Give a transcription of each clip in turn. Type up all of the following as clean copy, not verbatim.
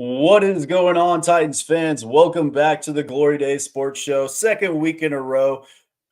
What is going on, Titans fans? Welcome back to the Glory Days Sports Show, second week in a row.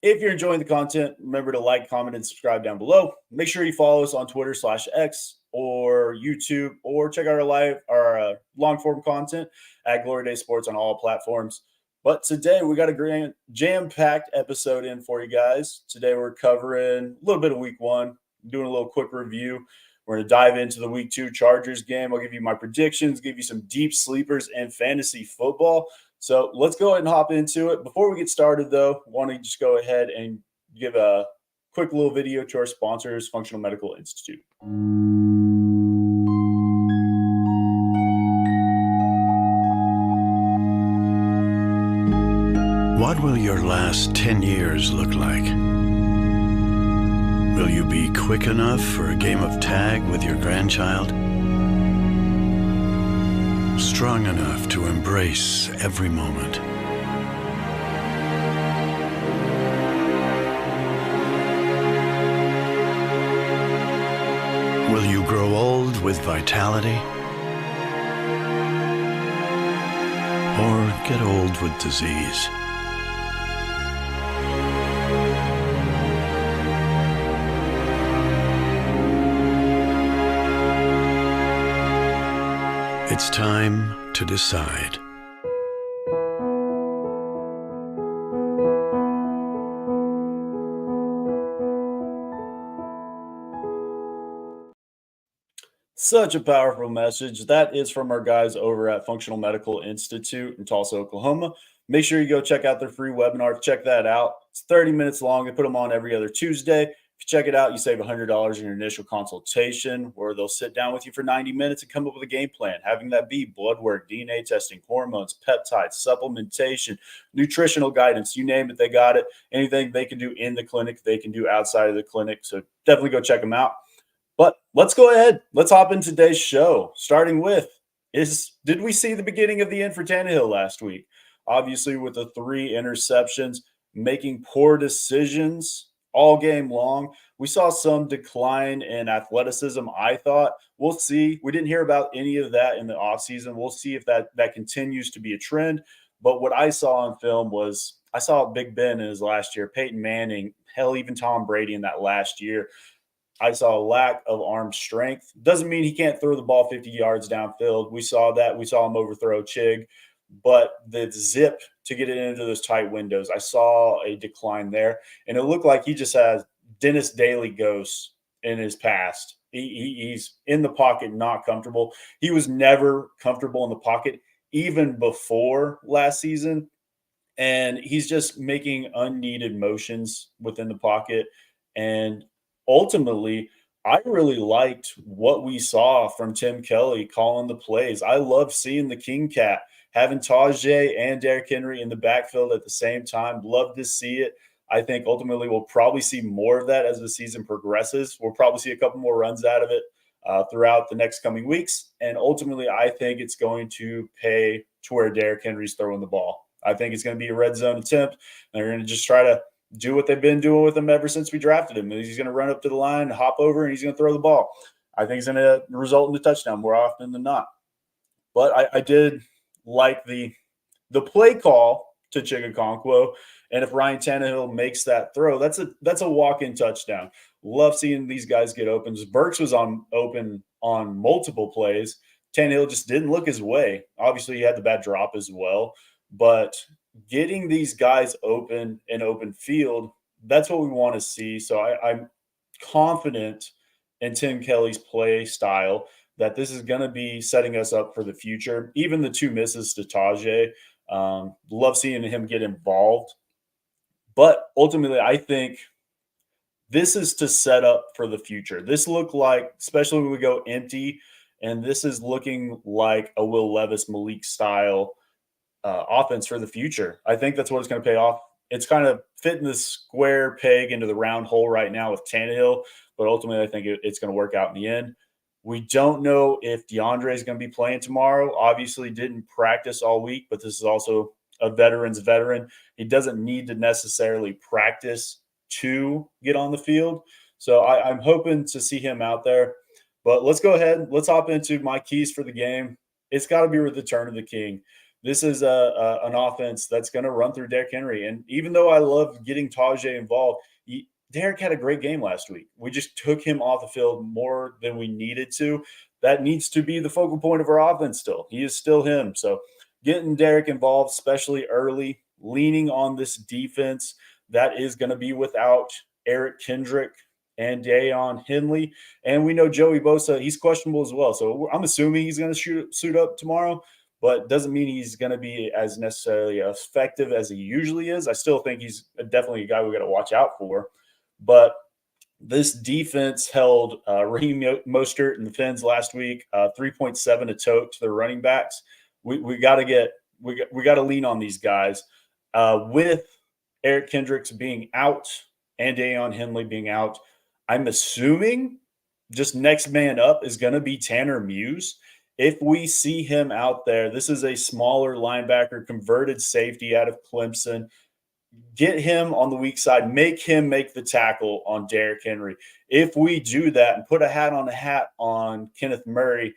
If you're enjoying the content, remember to like, comment, and subscribe down below. Make sure you follow us on Twitter/X or YouTube, or check out our long form content at Glory Days Sports on all platforms. But today we got a grand jam-packed episode in for you guys. Today we're covering a little bit of week one, doing a little quick review. We're going to dive into the week 2 Chargers game. I'll give you my predictions, give you some deep sleepers and fantasy football. So let's go ahead and hop into it. Before we get started, though, I want to just go ahead and give a quick little video to our sponsors, Functional Medical Institute. What will your last 10 years look like? Will you be quick enough for a game of tag with your grandchild? Strong enough to embrace every moment? Will you grow old with vitality? Or get old with disease? It's time to decide. Such a powerful message. That is from our guys over at Functional Medical Institute in Tulsa, Oklahoma. Make sure you go check out their free webinar. Check that out. It's 30 minutes long. They put them on every other Tuesday. If you check it out, you save $100 in your initial consultation, where they'll sit down with you for 90 minutes and come up with a game plan, having that be blood work, DNA testing, hormones, peptides, supplementation, nutritional guidance, you name it, they got it. Anything they can do in the clinic, they can do outside of the clinic. So definitely go check them out. But let's go ahead. Let's hop into today's show, starting with did we see the beginning of the end for Tannehill last week? Obviously, with the 3 interceptions, making poor decisions all game long. We saw some decline in athleticism, I thought. We'll see. We didn't hear about any of that in the offseason. We'll see if that continues to be a trend. But what I saw on film was I saw Big Ben in his last year, Peyton Manning, hell, even Tom Brady in that last year. I saw a lack of arm strength. Doesn't mean he can't throw the ball 50 yards downfield. We saw that. We saw him overthrow Chig. But the zip to get it into those tight windows, I saw a decline there. And it looked like he just has Dennis Daly ghosts in his past. He's in the pocket, not comfortable. He was never comfortable in the pocket, even before last season. And he's just making unneeded motions within the pocket. And ultimately, I really liked what we saw from Tim Kelly calling the plays. I love seeing the King Cat, having Tajay and Derrick Henry in the backfield at the same time. Love to see it. I think ultimately we'll probably see more of that as the season progresses. We'll probably see a couple more runs out of it throughout the next coming weeks. And ultimately, I think it's going to pay to where Derrick Henry's throwing the ball. I think it's going to be a red zone attempt. They're going to just try to do what they've been doing with him ever since we drafted him. He's going to run up to the line, hop over, and he's going to throw the ball. I think it's going to result in a touchdown more often than not. But I did like the play call to Chigakonkwo, and if Ryan Tannehill makes that throw, that's a walk-in touchdown. Love seeing these guys get open. Burks was open on multiple plays. Tannehill just didn't look his way. Obviously, he had the bad drop as well, but getting these guys open in open field, that's what we want to see. So I'm confident in Tim Kelly's play style that this is going to be setting us up for the future. Even the 2 misses to Tajay, love seeing him get involved. But ultimately, I think this is to set up for the future. This looked like, especially when we go empty, and this is looking like a Will Levis, Malik style offense for the future. I think that's what it's going to pay off. It's kind of fitting the square peg into the round hole right now with Tannehill, but ultimately I think it's going to work out in the end. We don't know if DeAndre is going to be playing tomorrow. Obviously didn't practice all week, but this is also a veteran's veteran. He doesn't need to necessarily practice to get on the field. So I'm hoping to see him out there. But let's go ahead. Let's hop into my keys for the game. it's got to be with the turn of the king. This is an offense that's going to run through Derrick Henry. And even though I love getting Tajay involved, Derrick had a great game last week. We just took him off the field more than we needed to. That needs to be the focal point of our offense still. He is still him. So getting Derrick involved, especially early, leaning on this defense that is going to be without Eric Kendrick and Dayon Henley. And we know Joey Bosa, he's questionable as well. So I'm assuming he's going to suit up tomorrow, but doesn't mean he's going to be as necessarily effective as he usually is. I still think he's definitely a guy we got to watch out for. But this defense held Raheem Mostert and the Fins last week, 3.7 a tote to their running backs. We got to lean on these guys with Eric Kendricks being out and Dayon Henley being out. I'm assuming just next man up is going to be Tanner Muse. If we see him out there, this is a smaller linebacker, converted safety out of Clemson. Get him on the weak side, make him make the tackle on Derrick Henry. If we do that and put a hat on Kenneth Murray,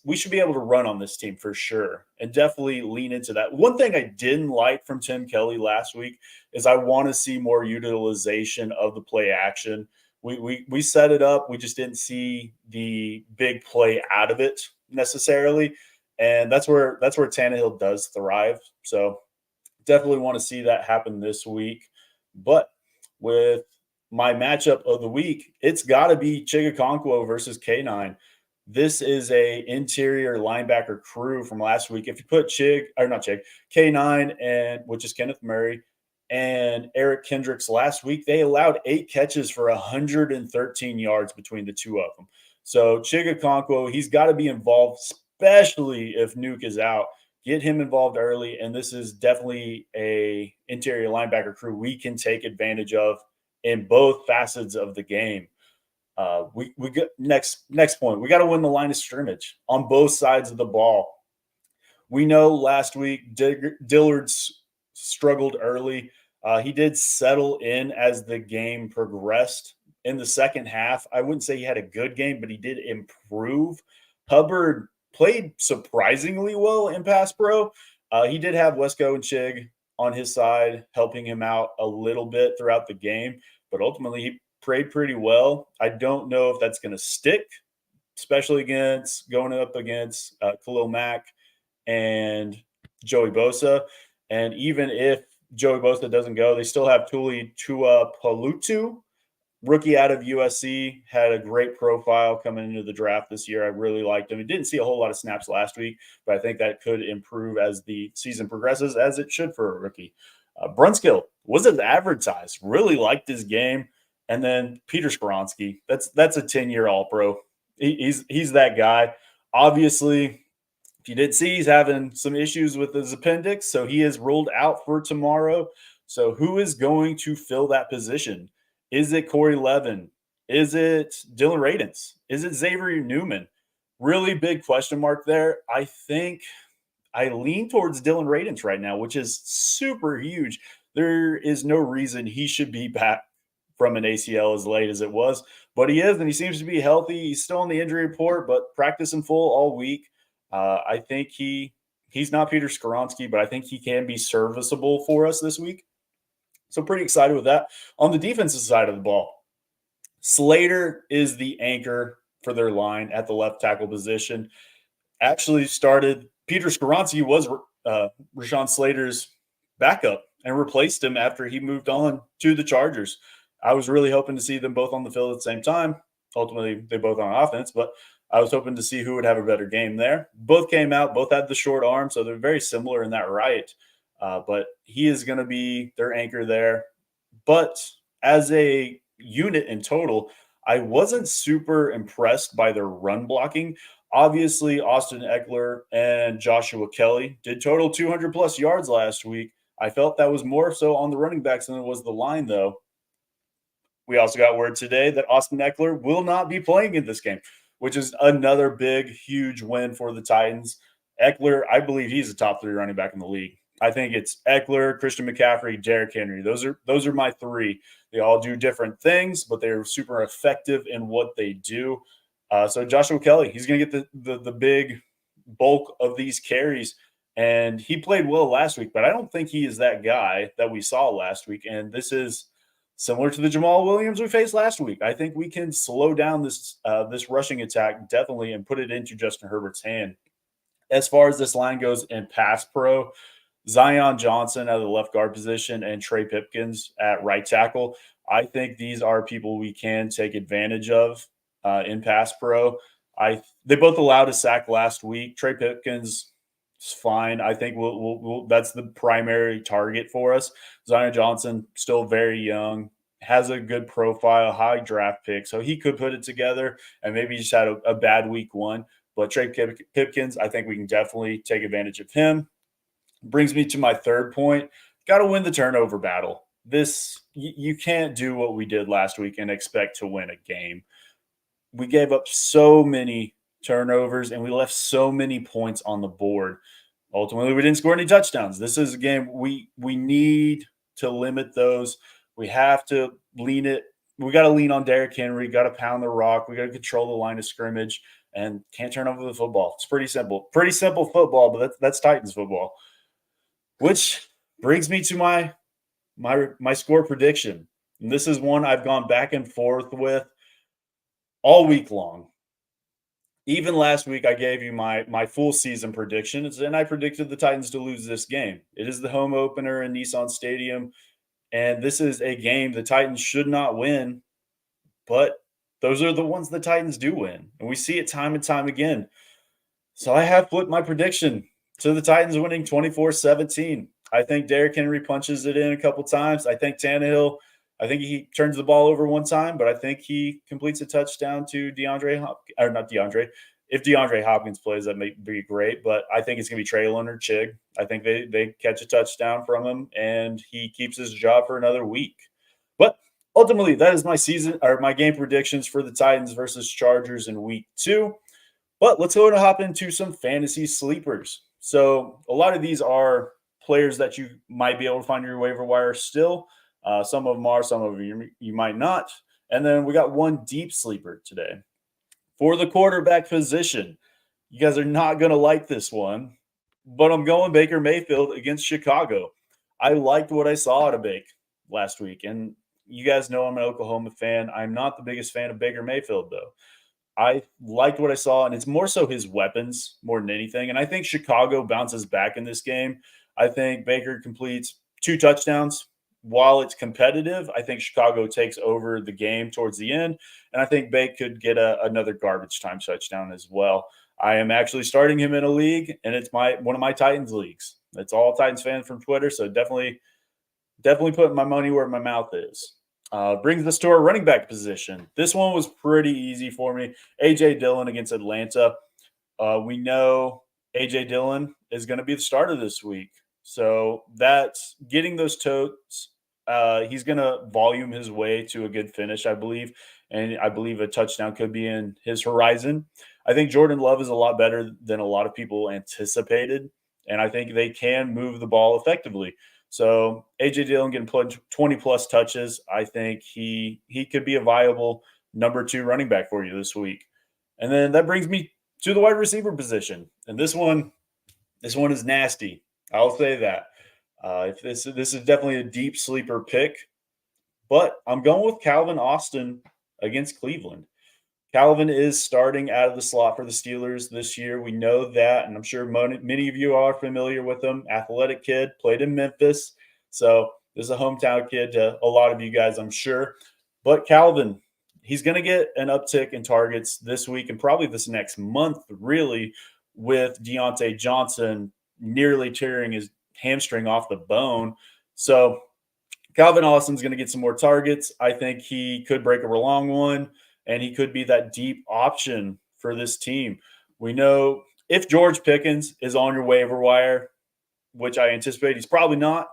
we should be able to run on this team for sure and definitely lean into that. One thing I didn't like from Tim Kelly last week is I want to see more utilization of the play action. We set it up. We just didn't see the big play out of it necessarily. And that's where Tannehill does thrive. So definitely want to see that happen this week. But with my matchup of the week, it's got to be Chigakonkwo versus K9. This is a interior linebacker crew from last week. If you put K9 and which is Kenneth Murray and Eric Kendricks last week, they allowed 8 catches for 113 yards between the two of them. So Chigakonkwo, he's got to be involved, especially if Nuke is out. Get him involved early, and this is definitely a interior linebacker crew we can take advantage of in both facets of the game. We get next point. We got to win the line of scrimmage on both sides of the ball. We know last week Dillard struggled early. He did settle in as the game progressed. In the second half, I wouldn't say he had a good game, but he did improve. Hubbard played surprisingly well in pass pro. He did have Wesco and Chig on his side, helping him out a little bit throughout the game, but ultimately he played pretty well. I don't know if that's going to stick, especially going up against Khalil Mack and Joey Bosa. And even if Joey Bosa doesn't go, they still have Tuli Tuipulotu, rookie out of USC, had a great profile coming into the draft this year. I really liked him. He didn't see a whole lot of snaps last week, but I think that could improve as the season progresses, as it should for a rookie. Brunskill wasn't advertised. Really liked his game. And then Peter Skoronski, that's a 10-year All-Pro. He's that guy. Obviously, if you didn't see, he's having some issues with his appendix, so he is ruled out for tomorrow. So who is going to fill that position? Is it Corey Levin? Is it Dylan Radins? Is it Xavier Newman? Really big question mark there. I think I lean towards Dylan Radins right now, which is super huge. There is no reason he should be back from an ACL as late as it was, but he is, and he seems to be healthy. He's still on the injury report, but practicing full all week. I think he's not Peter Skoronski, but I think he can be serviceable for us this week. So pretty excited with that. On the defensive side of the ball, Slater is the anchor for their line at the left tackle position. Actually started – Peter Skoronski was Rashawn Slater's backup and replaced him after he moved on to the Chargers. I was really hoping to see them both on the field at the same time. Ultimately, they both on offense, but I was hoping to see who would have a better game there. Both came out, both had the short arm, so they're very similar in that right. But he is going to be their anchor there. But as a unit in total, I wasn't super impressed by their run blocking. Obviously, Austin Eckler and Joshua Kelly did total 200-plus yards last week. I felt that was more so on the running backs than it was the line, though. We also got word today that Austin Eckler will not be playing in this game, which is another big, huge win for the Titans. Eckler, I believe he's a top 3 running back in the league. I think it's Eckler, Christian McCaffrey, Derrick Henry. Those are my 3. They all do different things, but they're super effective in what they do. So Joshua Kelly, he's going to get the big bulk of these carries. And he played well last week, but I don't think he is that guy that we saw last week. And this is similar to the Jamal Williams we faced last week. I think we can slow down this rushing attack definitely and put it into Justin Herbert's hand. As far as this line goes in pass pro, Zion Johnson at the left guard position and Trey Pipkins at right tackle. I think these are people we can take advantage of in pass pro. They both allowed a sack last week. Trey Pipkins is fine. I think that's the primary target for us. Zion Johnson still very young, has a good profile, high draft pick, so he could put it together. And maybe he just had a bad week one. But Trey Pipkins, I think we can definitely take advantage of him. Brings me to my third point. Got to win the turnover battle. You can't do what we did last week and expect to win a game. We gave up so many turnovers and we left so many points on the board. Ultimately, we didn't score any touchdowns. This is a game we need to limit those. We have to lean it. We got to lean on Derrick Henry. Got to pound the rock. We got to control the line of scrimmage and can't turn over the football. It's pretty simple. Pretty simple football, but that's Titans football. Which brings me to my score prediction. And this is one I've gone back and forth with all week long. Even last week, I gave you my full season predictions, and I predicted the Titans to lose this game. It is the home opener in Nissan Stadium, and this is a game the Titans should not win, but those are the ones the Titans do win, and we see it time and time again. So I have flipped my prediction to the Titans winning 24-17. I think Derrick Henry punches it in a couple times. I think Tannehill, I think he turns the ball over one time, but I think he completes a touchdown to DeAndre Hopkins, or not DeAndre. If DeAndre Hopkins plays, that may be great, but I think it's going to be Traylon or Chig. I think they catch a touchdown from him, and he keeps his job for another week. But ultimately, that is my season or my game predictions for the Titans versus Chargers in week 2. But let's go and hop into some fantasy sleepers. So a lot of these are players that you might be able to find your waiver wire still. Some of them are, some of them you might not. And then we got one deep sleeper today. For the quarterback position, you guys are not going to like this one, but I'm going Baker Mayfield against Chicago. I liked what I saw out of Bake last week. And you guys know I'm an Oklahoma fan. I'm not the biggest fan of Baker Mayfield, though. I liked what I saw, and it's more so his weapons more than anything. And I think Chicago bounces back in this game. I think Baker completes 2 touchdowns. While it's competitive, I think Chicago takes over the game towards the end, and I think Baker could get another garbage time touchdown as well. I am actually starting him in a league, and it's one of my Titans leagues. It's all Titans fans from Twitter, so definitely putting my money where my mouth is. Brings us to our running back position. This one was pretty easy for me. A.J. Dillon against Atlanta. We know A.J. Dillon is going to be the starter this week. So that's getting those totes. He's going to volume his way to a good finish, I believe. And I believe a touchdown could be in his horizon. I think Jordan Love is a lot better than a lot of people anticipated. And I think they can move the ball effectively. So A.J. Dillon getting 20-plus touches. I think he could be a viable number 2 running back for you this week. And then that brings me to the wide receiver position. And this one is nasty. I'll say that. If this is definitely a deep sleeper pick. But I'm going with Calvin Austin against Cleveland. Calvin is starting out of the slot for the Steelers this year. We know that, and I'm sure many of you are familiar with him. Athletic kid, played in Memphis. So this is a hometown kid to a lot of you guys, I'm sure. But Calvin, he's going to get an uptick in targets this week and probably this next month, really, with Deontay Johnson nearly tearing his hamstring off the bone. So Calvin Austin's going to get some more targets. I think he could break a long one, and he could be that deep option for this team. We know if George Pickens is on your waiver wire, which I anticipate he's probably not,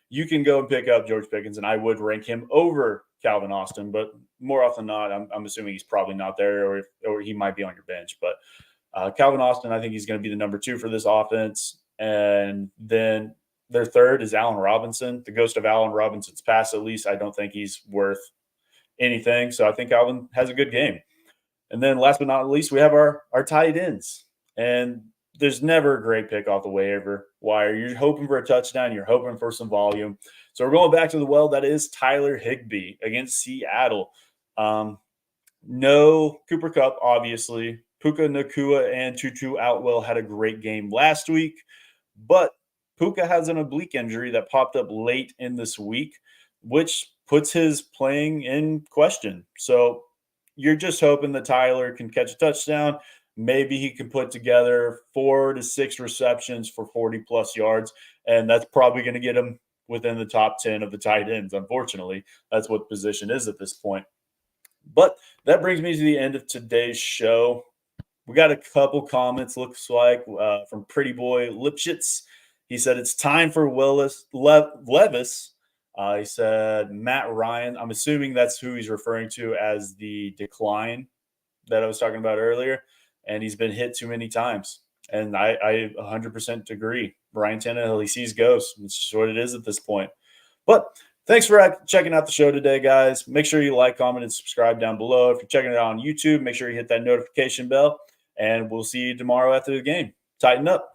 you can go and pick up George Pickens, and I would rank him over Calvin Austin. But more often than not, I'm assuming he's probably not there, or he might be on your bench. But Calvin Austin, I think he's going to be the number 2 for this offense. And then their third is Allen Robinson, the ghost of Allen Robinson's past. At least I don't think he's worth anything. So I think Alvin has a good game. And then last but not least, we have our tight ends. And there's never a great pick off the waiver wire. You're hoping for a touchdown. You're hoping for some volume. So we're going back to the well. That is Tyler Higbee against Seattle. No Cooper Kupp, obviously. Puka Nakua and Tutu Outwell had a great game last week, but Puka has an oblique injury that popped up late in this week, which puts his playing in question. So you're just hoping that Tyler can catch a touchdown. Maybe he can put together 4 to 6 receptions for 40 plus yards, and that's probably going to get him within the top 10 of the tight ends. Unfortunately, that's what the position is at this point. But that brings me to the end of today's show. We got a couple comments, looks like, from Pretty Boy Lipschitz. He said, it's time for Levis. He said, Matt Ryan. I'm assuming that's who he's referring to as the decline that I was talking about earlier. And he's been hit too many times. And I 100% agree. Ryan Tannehill, he sees ghosts. It's just what it is at this point. But thanks for checking out the show today, guys. Make sure you like, comment, and subscribe down below. If you're checking it out on YouTube, make sure you hit that notification bell. And we'll see you tomorrow after the game. Tighten up.